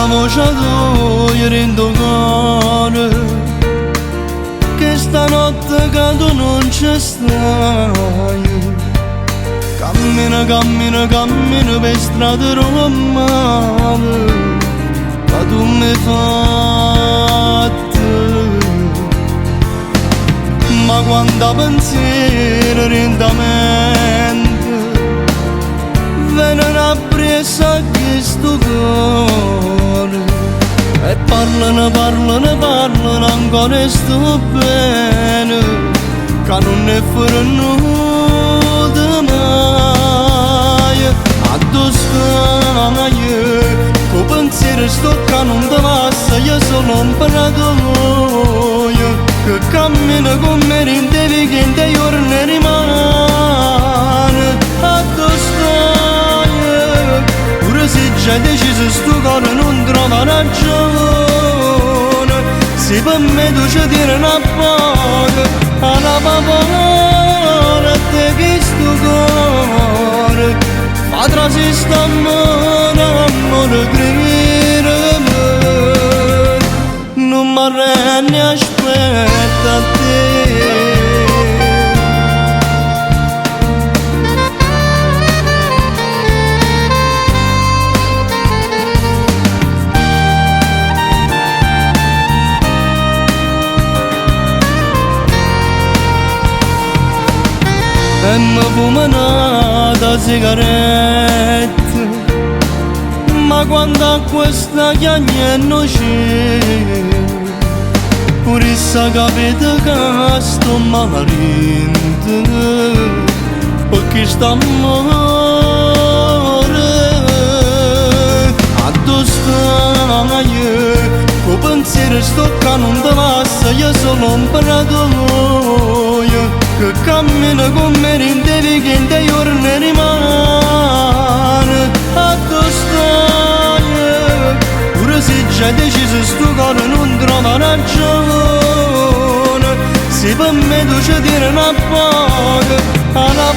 una voce d'oio in tuo cuore, che stanotte che tu non ci stai. Cammina, cammina, cammina per strade romane, che tu mi hai fatto. Ma quando pensiero lentamente vengono appresso a questo cuore, e parlano, parlano, parlano ancora e sto bene, che non è venuto mai. A tu stai, con pensiero sto che non ti passa, io sono un paratoio che cammina con me in te weekend e giorni rimane. A tu stai, pure se già deciso sto cuore non trova ragione, se per me tu ci tieni una poca alla paura te che sto cuore fa trasista amore credere. Non mi arrendi, aspetta te. E mi fumo una sigaretta, ma quando a questa chiagna non c'è, pure essa capita che sto malarente, perché sta amore. A tu stai, con pensiero sto che non ti passa, io sono un paratoio che cammina con me in te weekend e giorni rimane. A tu stai, pure se già deciso sto cuore non trova ragione, se per me tu ci tieni una poca alla